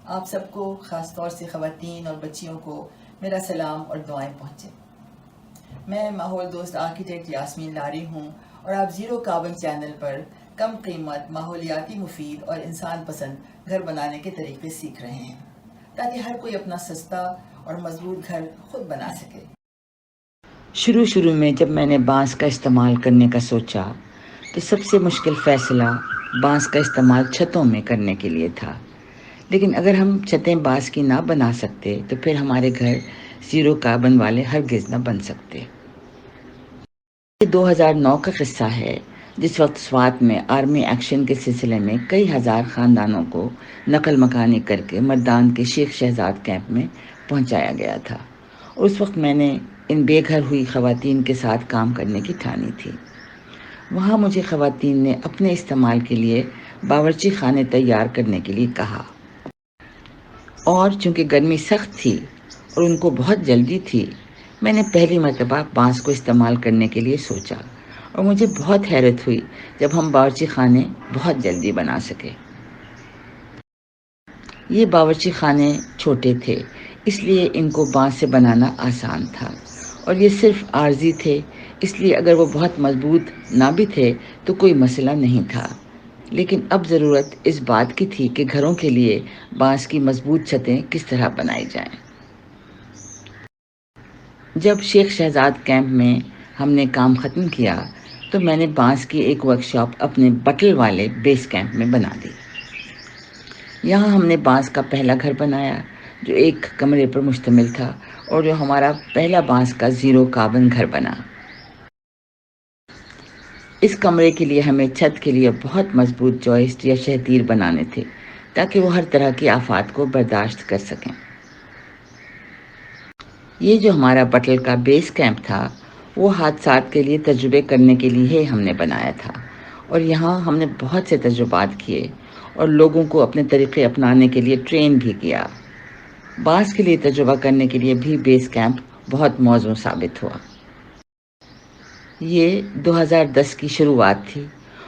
آپ سب کو، خاص طور سے خواتین اور بچیوں کو میرا سلام اور دعائیں پہنچے۔ میں ماحول دوست آرکیٹیکٹ یاسمین لاری ہوں اور آپ زیرو کاربن چینل پر کم قیمت، ماحولیاتی مفید اور انسان پسند گھر بنانے کے طریقے سیکھ رہے ہیں تاکہ ہر کوئی اپنا سستا اور مضبوط گھر خود بنا سکے۔ شروع میں جب میں نے بانس کا استعمال کرنے کا سوچا تو سب سے مشکل فیصلہ بانس کا استعمال چھتوں میں کرنے کے لیے تھا، لیکن اگر ہم چھتیں بانس کی نہ بنا سکتے تو پھر ہمارے گھر زیرو کاربن والے ہرگز نہ بن سکتے۔ یہ 2009 کا قصہ ہے، جس وقت سوات میں آرمی ایکشن کے سلسلے میں کئی ہزار خاندانوں کو نقل مکانی کر کے مردان کے شیخ شہزاد کیمپ میں پہنچایا گیا تھا۔ اس وقت میں نے ان بے گھر ہوئی خواتین کے ساتھ کام کرنے کی ٹھانی تھی۔ وہاں مجھے خواتین نے اپنے استعمال کے لیے باورچی خانے تیار کرنے کے لیے کہا، اور چونکہ گرمی سخت تھی اور ان کو بہت جلدی تھی، میں نے پہلی مرتبہ بانس کو استعمال کرنے کے لیے سوچا اور مجھے بہت حیرت ہوئی جب ہم باورچی خانے بہت جلدی بنا سکے۔ یہ باورچی خانے چھوٹے تھے، اس لیے ان کو بانس سے بنانا آسان تھا، اور یہ صرف عارضی تھے، اس لیے اگر وہ بہت مضبوط نہ بھی تھے تو کوئی مسئلہ نہیں تھا۔ لیکن اب ضرورت اس بات کی تھی کہ گھروں کے لیے بانس کی مضبوط چھتیں کس طرح بنائی جائیں۔ جب شیخ شہزاد کیمپ میں ہم نے کام ختم کیا تو میں نے بانس کی ایک ورکشاپ اپنے بٹل والے بیس کیمپ میں بنا دی۔ یہاں ہم نے بانس کا پہلا گھر بنایا جو ایک کمرے پر مشتمل تھا اور جو ہمارا پہلا بانس کا زیرو کاربن گھر بنا۔ اس کمرے کے لیے ہمیں چھت کے لیے بہت مضبوط جوائسٹ یا شہتیر بنانے تھے تاکہ وہ ہر طرح کی آفات کو برداشت کر سکیں۔ یہ جو ہمارا بٹل کا بیس کیمپ تھا وہ حادثات کے لیے تجربے کرنے کے لیے ہم نے بنایا تھا، اور یہاں ہم نے بہت سے تجربات کیے اور لوگوں کو اپنے طریقے اپنانے کے لیے ٹرین بھی کیا۔ بانس کے لیے تجربہ کرنے کے لیے بھی بیس کیمپ بہت موزوں ثابت ہوا۔ یہ 2010 کی شروعات تھی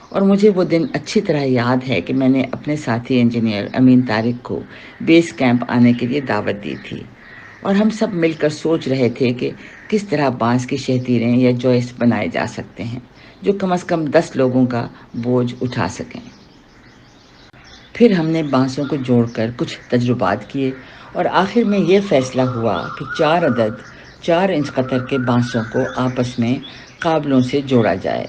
اور مجھے وہ دن اچھی طرح یاد ہے کہ میں نے اپنے ساتھی انجینئر امین طارق کو بیس کیمپ آنے کے لیے دعوت دی تھی، اور ہم سب مل کر سوچ رہے تھے کہ کس طرح بانس کی شہتیریں یا جوائسٹ بنائے جا سکتے ہیں جو کم از کم 10 لوگوں کا بوجھ اٹھا سکیں۔ پھر ہم نے بانسوں کو جوڑ کر کچھ تجربات کیے اور آخر میں یہ فیصلہ ہوا کہ 4 عدد 4 انچ قطر کے بانسوں کو آپس میں قابلوں سے جوڑا جائے۔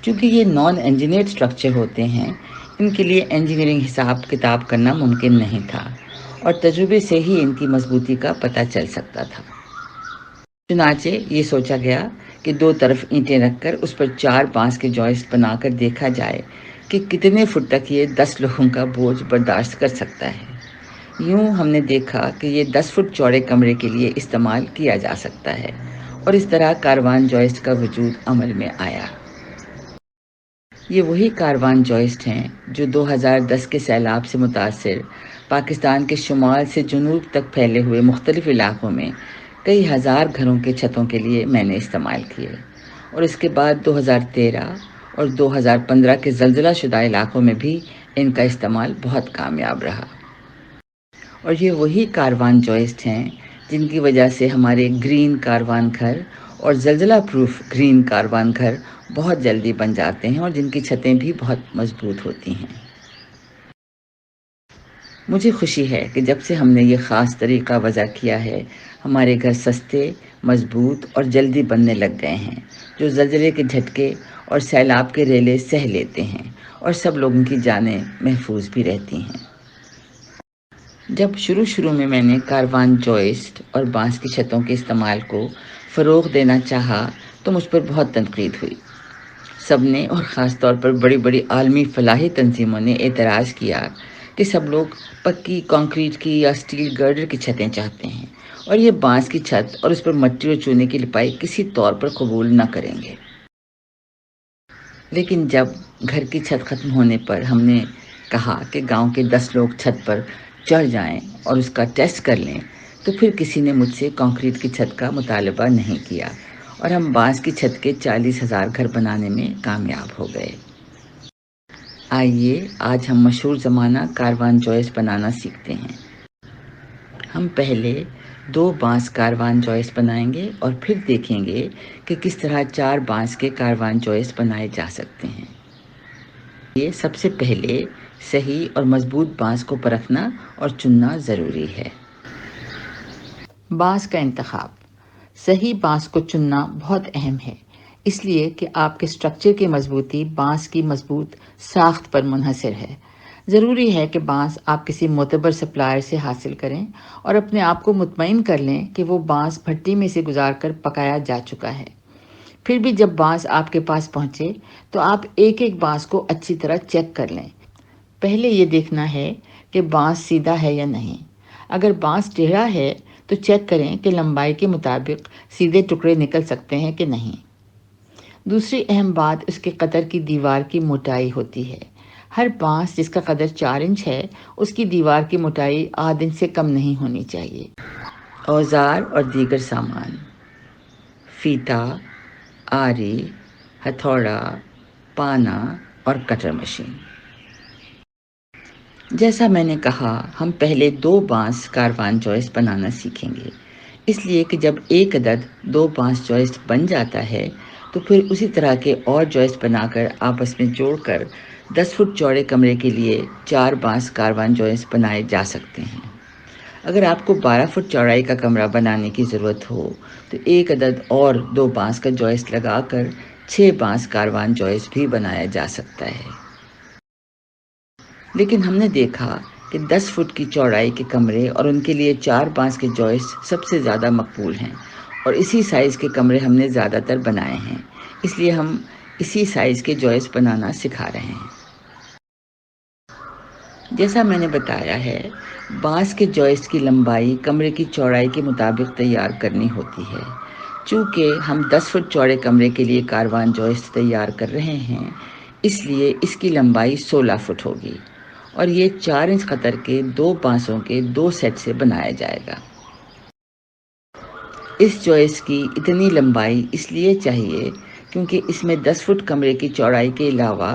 چونکہ یہ نان انجینئرڈ سٹرکچر ہوتے ہیں، ان کے لیے انجینئرنگ حساب کتاب کرنا ممکن نہیں تھا، اور تجربے سے ہی ان کی مضبوطی کا پتہ چل سکتا تھا۔ چنانچہ یہ سوچا گیا کہ 2 طرف اینٹیں رکھ کر اس پر 4 بانس کے جوائسٹ بنا کر دیکھا جائے کہ کتنے فٹ تک یہ 10 لوگوں کا بوجھ برداشت کر سکتا ہے۔ یوں ہم نے دیکھا کہ یہ 10 فٹ چوڑے کمرے کے لیے استعمال کیا جا سکتا ہے، اور اس طرح کاروان جوائسٹ کا وجود عمل میں آیا۔ یہ وہی کاروان جوائسٹ ہیں جو 2010 کے سیلاب سے متاثر پاکستان کے شمال سے جنوب تک پھیلے ہوئے مختلف علاقوں میں کئی ہزار گھروں کے چھتوں کے لیے میں نے استعمال کیے، اور اس کے بعد 2013 اور 2015 کے زلزلہ شدہ علاقوں میں بھی ان کا استعمال بہت کامیاب رہا۔ اور یہ وہی کاروان جوائسٹ ہیں جن کی وجہ سے ہمارے گرین کاروان گھر اور زلزلہ پروف گرین کاروان گھر بہت جلدی بن جاتے ہیں اور جن کی چھتیں بھی بہت مضبوط ہوتی ہیں۔ مجھے خوشی ہے کہ جب سے ہم نے یہ خاص طریقہ وضع کیا ہے، ہمارے گھر سستے، مضبوط اور جلدی بننے لگ گئے ہیں، جو زلزلے کے جھٹکے اور سیلاب کے ریلے سہ لیتے ہیں، اور سب لوگوں کی جانیں محفوظ بھی رہتی ہیں۔ جب شروع میں نے کاروان جوائسٹ اور بانس کی چھتوں کے استعمال کو فروغ دینا چاہا تو مجھ پر بہت تنقید ہوئی۔ سب نے، اور خاص طور پر بڑی بڑی عالمی فلاحی تنظیموں نے اعتراض کیا کہ سب لوگ پکی کنکریٹ کی یا سٹیل گرڈر کی چھتیں چاہتے ہیں، اور یہ بانس کی چھت اور اس پر مٹی اور چونے کی لپائی کسی طور پر قبول نہ کریں گے۔ لیکن جب گھر کی چھت ختم ہونے پر ہم نے کہا کہ گاؤں کے 10 لوگ چھت پر چڑھ جائیں اور اس کا ٹیسٹ کر لیں، تو پھر کسی نے مجھ سے کنکریٹ کی چھت کا مطالبہ نہیں کیا، اور ہم بانس کی چھت کے 40,000 گھر بنانے میں کامیاب ہو گئے۔ آئیے آج ہم مشہور زمانہ کاروان جوئس بنانا سیکھتے ہیں۔ ہم پہلے 2 بانس کاروان جوئس بنائیں گے اور پھر دیکھیں گے کہ کس طرح 4 بانس کے کاروان جوئس بنائے جا سکتے ہیں۔ یہ سب سے پہلے صحیح اور مضبوط بانس کو پرکھنا اور چننا ضروری ہے۔ بانس کا انتخاب۔ صحیح بانس کو چننا بہت اہم ہے، اس لیے کہ آپ کے سٹرکچر کی مضبوطی بانس کی مضبوط ساخت پر منحصر ہے۔ ضروری ہے کہ بانس آپ کسی معتبر سپلائر سے حاصل کریں اور اپنے آپ کو مطمئن کر لیں کہ وہ بانس بھٹی میں سے گزار کر پکایا جا چکا ہے۔ پھر بھی جب بانس آپ کے پاس پہنچے تو آپ ایک ایک بانس کو اچھی طرح چیک کر لیں۔ پہلے یہ دیکھنا ہے کہ بانس سیدھا ہے یا نہیں۔ اگر بانس ٹیڑھا ہے تو چیک کریں کہ لمبائی کے مطابق سیدھے ٹکڑے نکل سکتے ہیں کہ نہیں۔ دوسری اہم بات اس کے قطر کی دیوار کی موٹائی ہوتی ہے۔ ہر بانس جس کا قدر 4 انچ ہے، اس کی دیوار کی موٹائی آدھ انچ سے کم نہیں ہونی چاہیے۔ اوزار اور دیگر سامان: فیتا، آری، ہتھوڑا، پانا اور کٹر مشین۔ جیسا میں نے کہا، ہم پہلے 2 بانس کاروان جوئس بنانا سیکھیں گے، اس لیے کہ جب ایک عدد 2 بانس جوئس بن جاتا ہے تو پھر اسی طرح کے اور جوئس بنا کر آپس میں جوڑ کر 10 فٹ چوڑے کمرے کے لیے 4 بانس کاروان جوئس بنائے جا سکتے ہیں۔ اگر آپ کو 12 فٹ چوڑائی کا کمرہ بنانے کی ضرورت ہو تو ایک عدد اور 2 بانس کا جوئس لگا کر 6 بانس کاروان جوئس بھی بنایا جا سکتا ہے۔ لیکن ہم نے دیکھا کہ 10 فٹ کی چوڑائی کے کمرے اور ان کے لیے 4 بانس کے جوئس سب سے زیادہ مقبول ہیں، اور اسی سائز کے کمرے ہم نے زیادہ تر بنائے ہیں، اس لیے ہم اسی سائز کے جوئس بنانا سکھا رہے ہیں۔ جیسا میں نے بتایا ہے، بانس کے جوئس کی لمبائی کمرے کی چوڑائی کے مطابق تیار کرنی ہوتی ہے۔ چونکہ ہم 10 فٹ چوڑے کمرے کے لیے کاروان جوئس تیار کر رہے ہیں، اس لیے اس کی لمبائی 16 فٹ ہوگی، اور یہ 4 انچ قطر کے 2 بانسوں کے 2 سیٹ سے بنایا جائے گا۔ اس جوئس کی اتنی لمبائی اس لیے چاہیے کیونکہ اس میں 10 فٹ کمرے کی چوڑائی کے علاوہ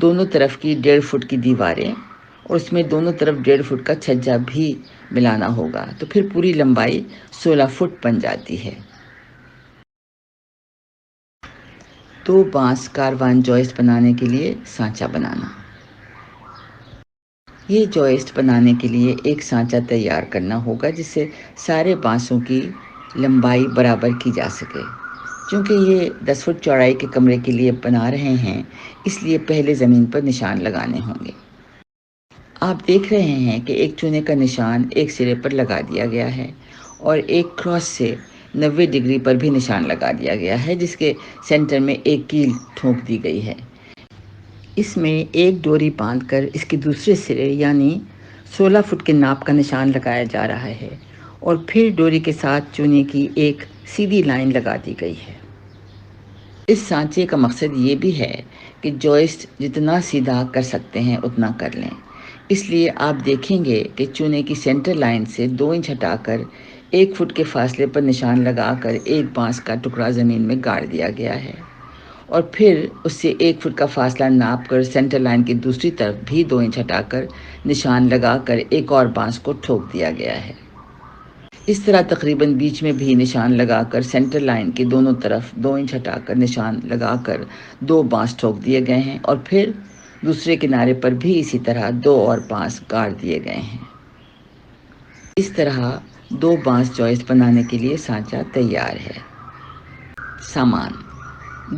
دونوں طرف کی 1.5 فٹ کی دیواریں اور اس میں دونوں طرف 1.5 فٹ کا چھجا بھی ملانا ہوگا، تو پھر پوری لمبائی 16 فٹ بن جاتی ہے۔ 2 بانس کاروان جوئس بنانے کے لیے سانچہ بنانا۔ یہ جوئسٹ بنانے کے لیے ایک سانچہ تیار کرنا ہوگا جس سے سارے بانسوں کی لمبائی برابر کی جا سکے۔ چونکہ یہ 10 فٹ چوڑائی کے کمرے کے لیے بنا رہے ہیں، اس لیے پہلے زمین پر نشان لگانے ہوں گے۔ آپ دیکھ رہے ہیں کہ ایک چونے کا نشان ایک سرے پر لگا دیا گیا ہے اور ایک کراس سے 90 ڈگری پر بھی نشان لگا دیا گیا ہے، جس کے سینٹر میں ایک کیل ٹھونک دی گئی ہے۔ اس میں ایک ڈوری باندھ کر اس کے دوسرے سرے یعنی 16 فٹ کے ناپ کا نشان لگایا جا رہا ہے، اور پھر ڈوری کے ساتھ چونے کی ایک سیدھی لائن لگا دی گئی ہے۔ اس سانچے کا مقصد یہ بھی ہے کہ جوئسٹ جتنا سیدھا کر سکتے ہیں اتنا کر لیں۔ اس لیے آپ دیکھیں گے کہ چونے کی سینٹر لائن سے 2 انچ ہٹا کر 1 فٹ کے فاصلے پر نشان لگا کر ایک بانس کا ٹکڑا زمین میں گاڑ دیا گیا ہے، اور پھر اس سے 1 فٹ کا فاصلہ ناپ کر سینٹر لائن کی دوسری طرف بھی 2 انچ ہٹا کر نشان لگا کر ایک اور بانس کو ٹھوک دیا گیا ہے۔ اس طرح تقریباً بیچ میں بھی نشان لگا کر سینٹر لائن کے دونوں طرف 2 انچ ہٹا کر نشان لگا کر 2 بانس ٹھوک دیے گئے ہیں، اور پھر دوسرے کنارے پر بھی اسی طرح 2 اور بانس گاڑ دیے گئے ہیں۔ اس طرح 2 بانس جوئس بنانے کے لیے سانچہ تیار ہے۔ سامان: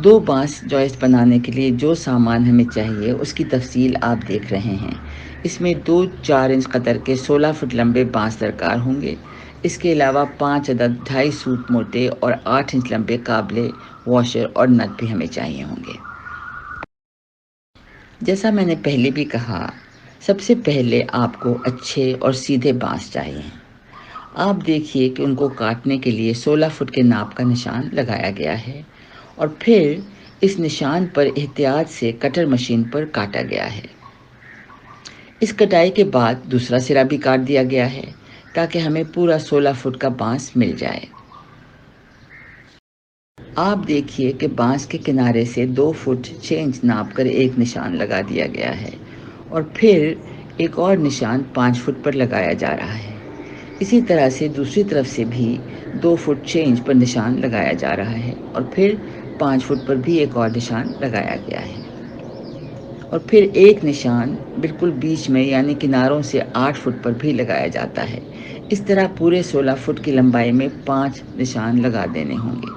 2 بانس جوئس بنانے کے لیے جو سامان ہمیں چاہیے اس کی تفصیل آپ دیکھ رہے ہیں۔ اس میں 2 4 انچ قطر کے 16 فٹ لمبے بانس درکار ہوں گے۔ اس کے علاوہ 5 عدد 2.5 سوت موٹے اور 8 انچ لمبے قابل واشر اور نٹ بھی ہمیں چاہیے ہوں گے۔ جیسا میں نے پہلے بھی کہا، سب سے پہلے آپ کو اچھے اور سیدھے بانس چاہیے۔ آپ دیکھیے کہ ان کو کاٹنے کے لیے 16 فٹ کے ناپ کا نشان لگایا گیا ہے، اور پھر اس نشان پر احتیاط سے کٹر مشین پر کاٹا گیا ہے۔ اس کٹائی کے بعد دوسرا سرا بھی کاٹ دیا گیا ہے تاکہ ہمیں پورا 16 فٹ کا بانس مل جائے۔ آپ دیکھیے کہ بانس کے کنارے سے 2 فٹ 6 انچ ناپ کر ایک نشان لگا دیا گیا ہے اور پھر ایک اور نشان 5 فٹ پر لگایا جا رہا ہے۔ اسی طرح سے دوسری طرف سے بھی 2 فٹ 6 انچ پر نشان لگایا جا رہا ہے اور پھر 5 فٹ پر بھی ایک اور نشان لگایا گیا ہے اور پھر ایک نشان بالکل بیچ میں یعنی کناروں سے 8 فٹ پر بھی لگایا جاتا ہے۔ اس طرح پورے 16 فٹ کی لمبائی میں 5 نشان لگا دینے ہوں گے۔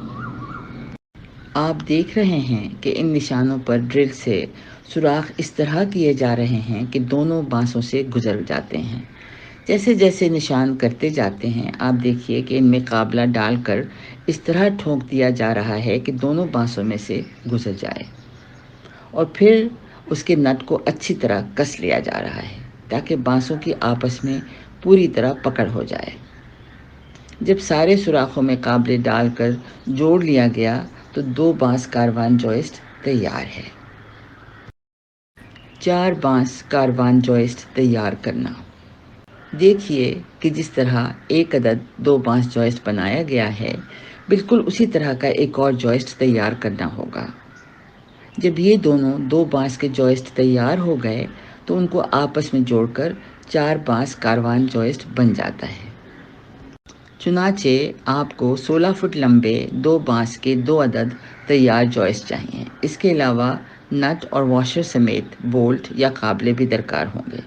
آپ دیکھ رہے ہیں کہ ان نشانوں پر ڈرل سے سوراخ اس طرح کیے جا رہے ہیں کہ دونوں بانسوں سے گزر جاتے ہیں۔ جیسے جیسے نشان کرتے جاتے ہیں آپ دیکھیے کہ ان میں قابلہ ڈال کر اس طرح ٹھونک دیا جا رہا ہے کہ دونوں بانسوں میں سے گزر جائے اور پھر اس کے نٹ کو اچھی طرح کس لیا جا رہا ہے تاکہ بانسوں کی آپس میں پوری طرح پکڑ ہو جائے۔ جب سارے سوراخوں میں قابلے ڈال کر جوڑ لیا گیا تو 2 بانس کاروان جوئسٹ تیار ہے۔ 4 بانس کاروان جوئسٹ تیار کرنا۔ دیکھیے کہ جس طرح ایک عدد 2 بانس جوئسٹ بنایا گیا ہے بالکل اسی طرح کا ایک اور جوئسٹ تیار کرنا ہوگا۔ جب یہ دونوں 2 بانس کے جوئسٹ تیار ہو گئے تو ان کو آپس میں جوڑ کر 4 بانس کاروان جوئسٹ بن جاتا ہے۔ چنانچہ آپ کو 16 فٹ لمبے 2 بانس کے 2 عدد تیار جوئسٹ چاہیے۔ اس کے علاوہ نٹ اور واشر سمیت بولٹ یا قابلے بھی درکار ہوں گے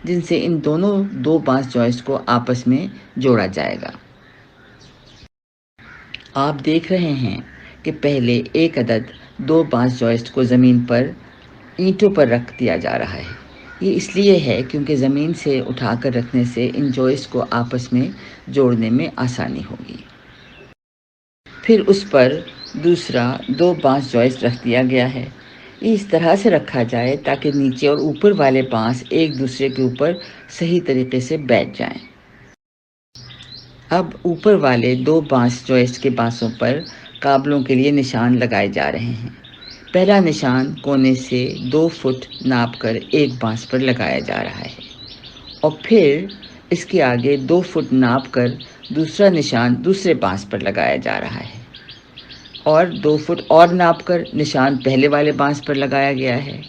جن سے ان دونوں 2 بانس جوئسٹ کو آپس میں جوڑا جائے گا۔ آپ دیکھ رہے ہیں کہ پہلے ایک عدد 2 بانس جوئسٹ کو زمین پر اینٹوں پر رکھ دیا جا رہا ہے۔ یہ اس لیے ہے کیونکہ زمین سے اٹھا کر رکھنے سے ان جوئسٹ کو آپس میں جوڑنے میں آسانی ہوگی۔ پھر اس پر دوسرا 2 بانس جوئسٹ رکھ دیا گیا ہے۔ یہ اس طرح سے رکھا جائے تاکہ نیچے اور اوپر والے بانس ایک دوسرے کے اوپر صحیح طریقے سے بیٹھ جائیں۔ اب اوپر والے 2 بانس جوئسٹ کے بانسوں پر قابلوں کے لیے نشان لگائے جا رہے ہیں۔ پہلا نشان کونے سے 2 فٹ ناپ کر ایک بانس پر لگایا جا رہا ہے اور پھر اس کے آگے 2 فٹ ناپ کر دوسرا نشان دوسرے بانس پر لگایا جا رہا ہے اور 2 فٹ اور ناپ کر نشان پہلے والے بانس پر لگایا گیا ہے۔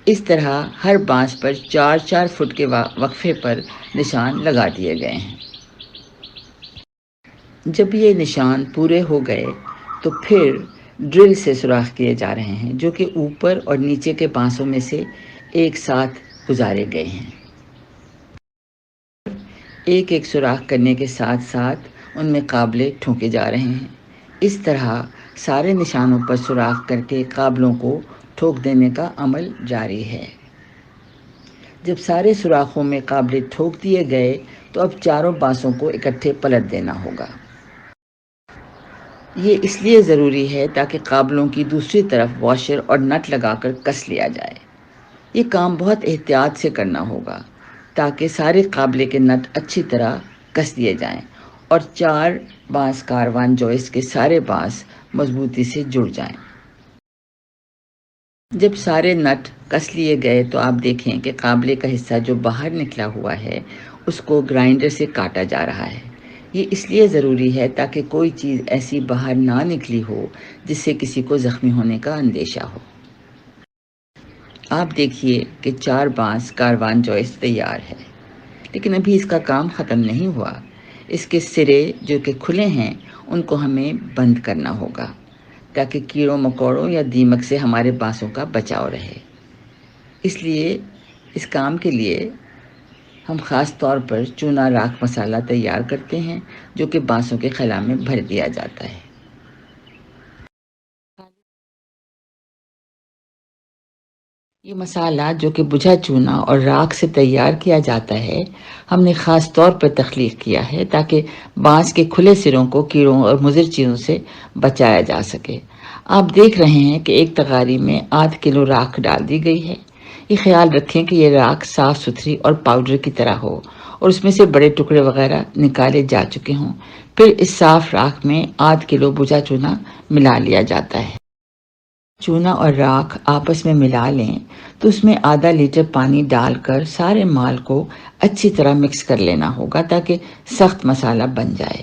اس طرح ہر بانس پر 4 فٹ کے وقفے پر نشان لگا دیے گئے ہیں۔ جب یہ نشان پورے ہو گئے تو پھر ڈرل سے سوراخ کیے جا رہے ہیں جو کہ اوپر اور نیچے کے بانسوں میں سے ایک ساتھ گزارے گئے ہیں۔ ایک ایک سوراخ کرنے کے ساتھ ساتھ ان میں قابلے ٹھونکے جا رہے ہیں۔ اس طرح سارے نشانوں پر سوراخ کر کے قابلوں کو ٹھوک دینے کا عمل جاری ہے۔ جب سارے سوراخوں میں قابلے ٹھوک دیے گئے تو اب چاروں بانسوں کو اکٹھے پلٹ دینا ہوگا۔ یہ اس لیے ضروری ہے تاکہ قابلوں کی دوسری طرف واشر اور نٹ لگا کر کس لیا جائے۔ یہ کام بہت احتیاط سے کرنا ہوگا تاکہ سارے قابلے کے نٹ اچھی طرح کس دیے جائیں اور 4 بانس کاروان جوئسٹ کے سارے بانس مضبوطی سے جڑ جائیں۔ جب سارے نٹ کس لیے گئے تو آپ دیکھیں کہ قابلے کا حصہ جو باہر نکلا ہوا ہے اس کو گرائنڈر سے کاٹا جا رہا ہے۔ یہ اس لیے ضروری ہے تاکہ کوئی چیز ایسی باہر نہ نکلی ہو جس سے کسی کو زخمی ہونے کا اندیشہ ہو۔ آپ دیکھیے کہ 4 بانس کاروان جوئسٹ تیار ہے لیکن ابھی اس کا کام ختم نہیں ہوا۔ اس کے سرے جو کہ کھلے ہیں ان کو ہمیں بند کرنا ہوگا تاکہ کیڑوں مکوڑوں یا دیمک سے ہمارے بانسوں کا بچاؤ رہے۔ اس لیے اس کام کے لیے ہم خاص طور پر چونا راکھ مسالہ تیار کرتے ہیں جو کہ بانسوں کے خلا میں بھر دیا جاتا ہے۔ یہ مسالہ جو کہ بجھا چونا اور راکھ سے تیار کیا جاتا ہے ہم نے خاص طور پر تخلیق کیا ہے تاکہ بانس کے کھلے سروں کو کیڑوں اور مضر چیزوں سے بچایا جا سکے۔ آپ دیکھ رہے ہیں کہ ایک تغاری میں ½ کلو راکھ ڈال دی گئی ہے۔ یہ خیال رکھیں کہ یہ راکھ صاف ستھری اور پاؤڈر کی طرح ہو اور اس میں سے بڑے ٹکڑے وغیرہ نکالے جا چکے ہوں۔ پھر اس صاف راکھ میں ½ کلو بجھا چونا ملا لیا جاتا ہے۔ چونا اور راکھ آپس میں ملا لیں تو اس میں ½ لیٹر پانی ڈال کر سارے مال کو اچھی طرح مکس کر لینا ہوگا تاکہ سخت مسالہ بن جائے۔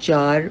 4